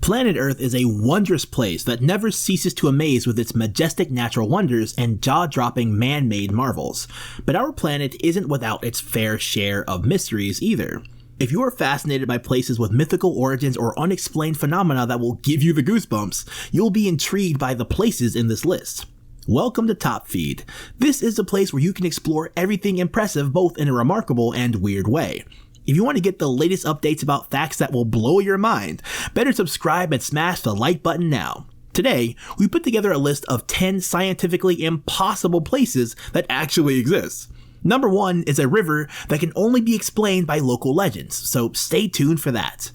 Planet Earth is a wondrous place that never ceases to amaze with its majestic natural wonders and jaw-dropping man-made marvels. But our planet isn't without its fair share of mysteries either. If you are fascinated by places with mythical origins or unexplained phenomena that will give you the goosebumps, you'll be intrigued by the places in this list. Welcome to Top Feed. This is a place where you can explore everything impressive both in a remarkable and weird way. If you want to get the latest updates about facts that will blow your mind, better subscribe and smash the like button now. Today, we put together a list of 10 scientifically impossible places that actually exist. Number 1 is a river that can only be explained by local legends, so stay tuned for that.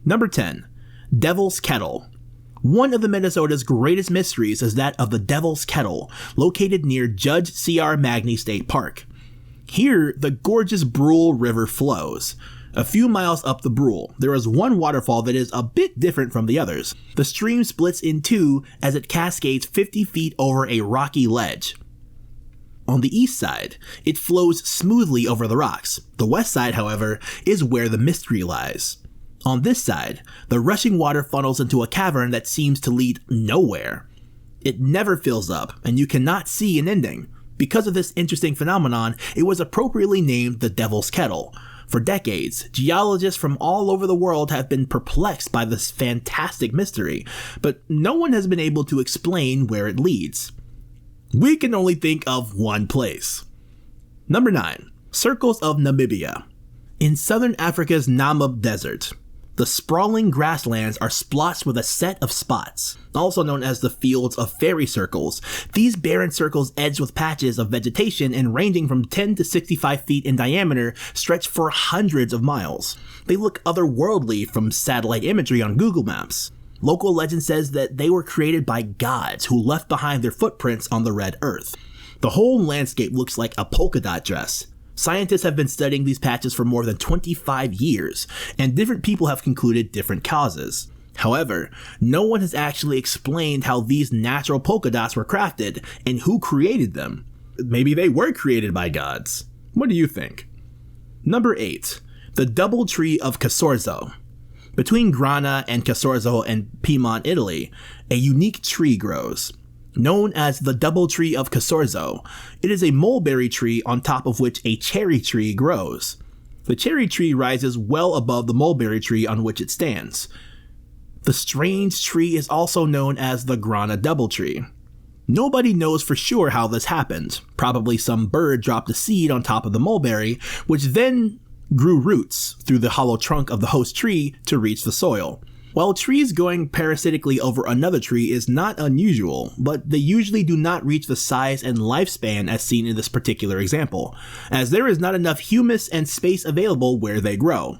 Number 10, Devil's Kettle. One of the Minnesota's greatest mysteries is that of the Devil's Kettle, located near Judge C.R. Magny State Park. Here, the gorgeous Brule River flows. A few miles up the Brule, there is one waterfall that is a bit different from the others. The stream splits in two as it cascades 50 feet over a rocky ledge. On the east side, it flows smoothly over the rocks. The west side, however, is where the mystery lies. On this side, the rushing water funnels into a cavern that seems to lead nowhere. It never fills up, and you cannot see an ending. Because of this interesting phenomenon, it was appropriately named the Devil's Kettle. For decades, geologists from all over the world have been perplexed by this fantastic mystery, but no one has been able to explain where it leads. We can only think of one place. Number 9. Circles of Namibia. In southern Africa's Namib Desert, the sprawling grasslands are splotched with a set of spots, also known as the Fields of Fairy Circles. These barren circles edged with patches of vegetation and ranging from 10 to 65 feet in diameter stretch for hundreds of miles. They look otherworldly from satellite imagery on Google Maps. Local legend says that they were created by gods who left behind their footprints on the red earth. The whole landscape looks like a polka dot dress. Scientists have been studying these patches for more than 25 years, and different people have concluded different causes. However, no one has actually explained how these natural polka dots were crafted and who created them. Maybe they were created by gods. What do you think? Number 8. The Double Tree of Casorzo. Between Grana and Casorzo and Piedmont, Italy, a unique tree grows. Known as the Double Tree of Casorzo, it is a mulberry tree on top of which a cherry tree grows. The cherry tree rises well above the mulberry tree on which it stands. The strange tree is also known as the Grana Doubletree. Nobody knows for sure how this happened. Probably some bird dropped a seed on top of the mulberry, which then grew roots through the hollow trunk of the host tree to reach the soil. While trees going parasitically over another tree is not unusual, but they usually do not reach the size and lifespan as seen in this particular example, as there is not enough humus and space available where they grow.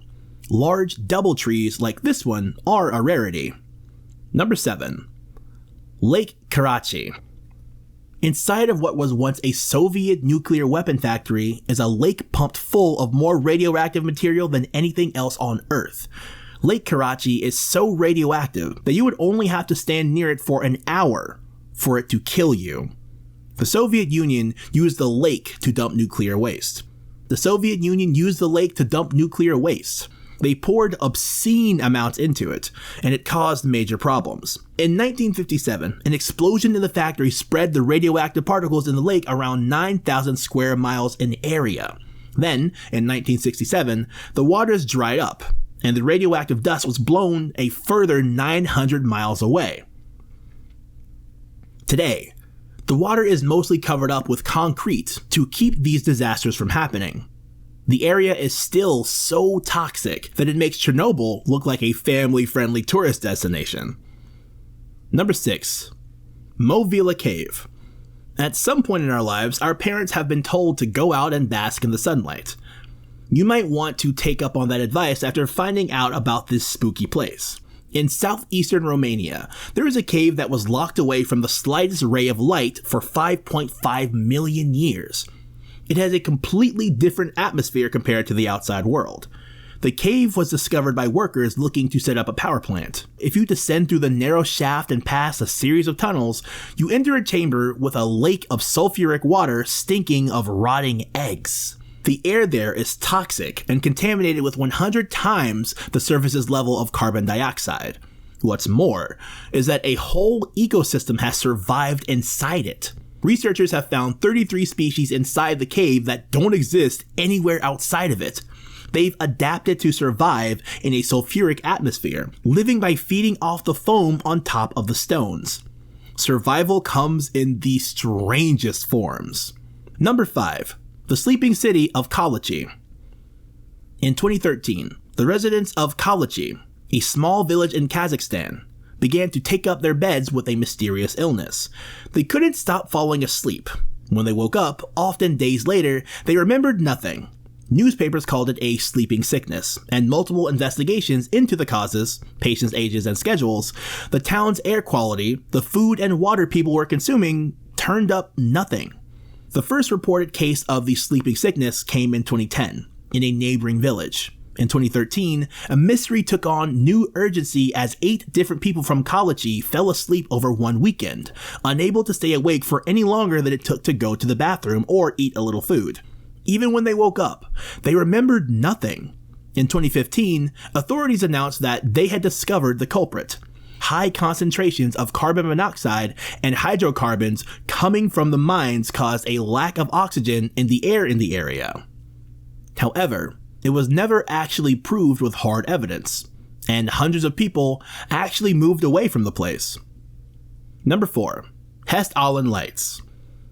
Large double trees like this one are a rarity. Number 7. Lake Karachi. Inside of what was once a Soviet nuclear weapon factory is a lake pumped full of more radioactive material than anything else on Earth. Lake Karachi is so radioactive that you would only have to stand near it for an hour for it to kill you. The Soviet Union used the lake to dump nuclear waste. They poured obscene amounts into it, and it caused major problems. In 1957, an explosion in the factory spread the radioactive particles in the lake around 9,000 square miles in area. Then, in 1967, the waters dried up, and the radioactive dust was blown a further 900 miles away. Today, the water is mostly covered up with concrete to keep these disasters from happening. The area is still so toxic that it makes Chernobyl look like a family-friendly tourist destination. Number 6. Movila Cave. At some point in our lives, our parents have been told to go out and bask in the sunlight. You might want to take up on that advice after finding out about this spooky place. In southeastern Romania, there is a cave that was locked away from the slightest ray of light for 5.5 million years. It has a completely different atmosphere compared to the outside world. The cave was discovered by workers looking to set up a power plant. If you descend through the narrow shaft and pass a series of tunnels, you enter a chamber with a lake of sulfuric water stinking of rotting eggs. The air there is toxic and contaminated with 100 times the surface's level of carbon dioxide. What's more is that a whole ecosystem has survived inside it. Researchers have found 33 species inside the cave that don't exist anywhere outside of it. They've adapted to survive in a sulfuric atmosphere, living by feeding off the foam on top of the stones. Survival comes in the strangest forms. Number 5. The sleeping city of Kalachi. In 2013, the residents of Kalachi, a small village in Kazakhstan, began to take up their beds with a mysterious illness. They couldn't stop falling asleep. When they woke up, often days later, they remembered nothing. Newspapers called it a sleeping sickness, and multiple investigations into the causes, patients' ages and schedules, the town's air quality, the food and water people were consuming, turned up nothing. The first reported case of the sleeping sickness came in 2010, in a neighboring village. In 2013, a mystery took on new urgency as 8 different people from Kalachi fell asleep over one weekend, unable to stay awake for any longer than it took to go to the bathroom or eat a little food. Even when they woke up, they remembered nothing. In 2015, authorities announced that they had discovered the culprit. High concentrations of carbon monoxide and hydrocarbons coming from the mines caused a lack of oxygen in the air in the area. However, it was never actually proved with hard evidence, and hundreds of people actually moved away from the place. Number 4. Hest Island Lights.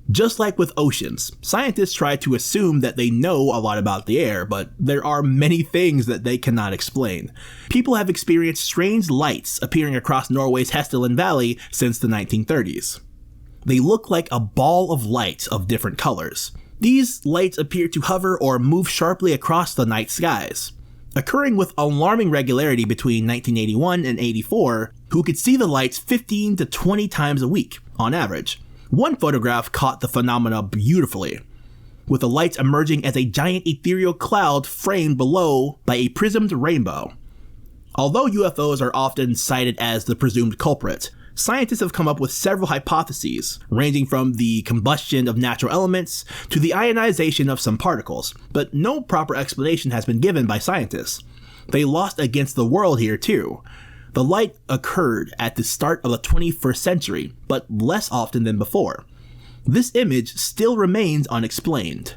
Just like with oceans, scientists try to assume that they know a lot about the air, but there are many things that they cannot explain. People have experienced strange lights appearing across Norway's Hesteland Valley since the 1930s. They look like a ball of light of different colors. These lights appear to hover or move sharply across the night skies, occurring with alarming regularity between 1981 and 84, who could see the lights 15 to 20 times a week, on average. One photograph caught the phenomena beautifully, with the lights emerging as a giant ethereal cloud framed below by a prismed rainbow. Although UFOs are often cited as the presumed culprit, scientists have come up with several hypotheses, ranging from the combustion of natural elements to the ionization of some particles, but no proper explanation has been given by scientists. They lost against the world here too. The light occurred at the start of the 21st century, but less often than before. This image still remains unexplained.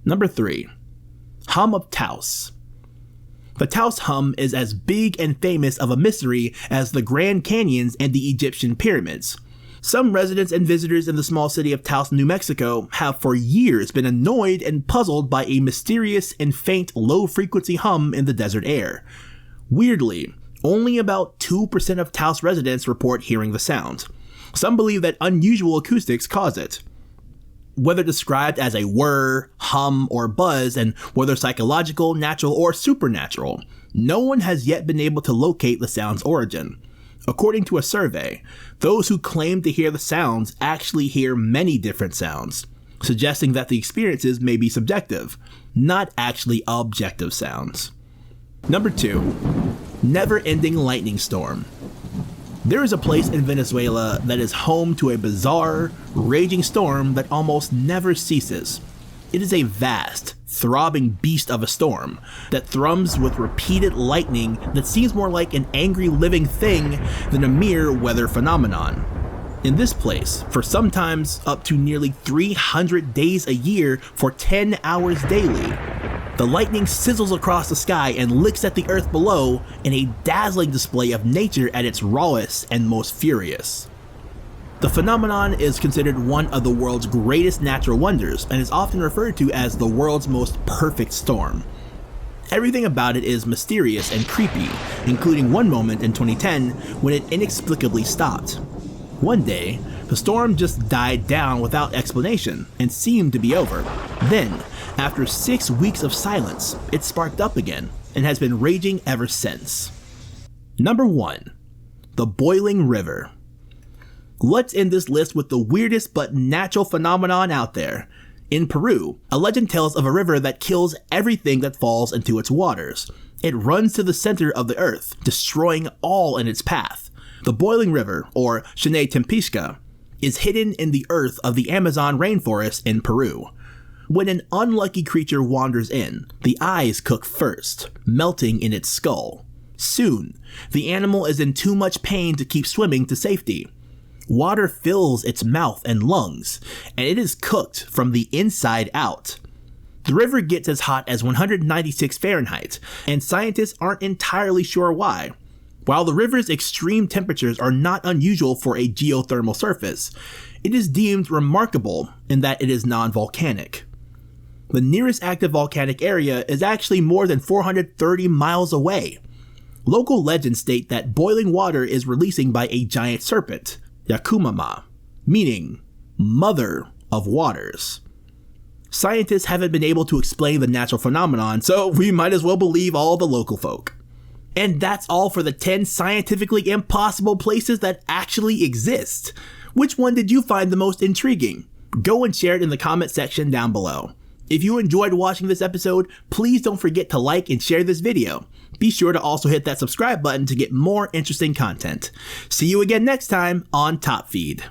Number 3. Hum of Taos. The Taos Hum is as big and famous of a mystery as the Grand Canyons and the Egyptian pyramids. Some residents and visitors in the small city of Taos, New Mexico, have for years been annoyed and puzzled by a mysterious and faint low-frequency hum in the desert air. Weirdly, only about 2% of Taos residents report hearing the sound. Some believe that unusual acoustics cause it. Whether described as a whir, hum, or buzz, and whether psychological, natural, or supernatural, no one has yet been able to locate the sound's origin. According to a survey, those who claim to hear the sounds actually hear many different sounds, suggesting that the experiences may be subjective, not actually objective sounds. Number 2. Never-ending lightning storm. There is a place in Venezuela that is home to a bizarre, raging storm that almost never ceases. It is a vast, throbbing beast of a storm that thrums with repeated lightning that seems more like an angry living thing than a mere weather phenomenon. In this place, for sometimes up to nearly 300 days a year for 10 hours daily, the lightning sizzles across the sky and licks at the earth below in a dazzling display of nature at its rawest and most furious. The phenomenon is considered one of the world's greatest natural wonders and is often referred to as the world's most perfect storm. Everything about it is mysterious and creepy, including one moment in 2010 when it inexplicably stopped. One day, the storm just died down without explanation and seemed to be over. Then, after 6 weeks of silence, it sparked up again and has been raging ever since. Number 1. The Boiling River. Let's end this list with the weirdest but natural phenomenon out there. In Peru, a legend tells of a river that kills everything that falls into its waters. It runs to the center of the earth, destroying all in its path. The Boiling River, or Shinay Tempishka, is hidden in the earth of the Amazon rainforest in Peru. When an unlucky creature wanders in, the eyes cook first, melting in its skull. Soon, the animal is in too much pain to keep swimming to safety. Water fills its mouth and lungs, and it is cooked from the inside out. The river gets as hot as 196 Fahrenheit, and scientists aren't entirely sure why. While the river's extreme temperatures are not unusual for a geothermal surface, it is deemed remarkable in that it is non-volcanic. The nearest active volcanic area is actually more than 430 miles away. Local legends state that boiling water is releasing by a giant serpent, Yakumama, meaning Mother of Waters. Scientists haven't been able to explain the natural phenomenon, so we might as well believe all the local folk. And that's all for the 10 scientifically impossible places that actually exist. Which one did you find the most intriguing? Go and share it in the comment section down below. If you enjoyed watching this episode, please don't forget to like and share this video. Be sure to also hit that subscribe button to get more interesting content. See you again next time on Top Feed.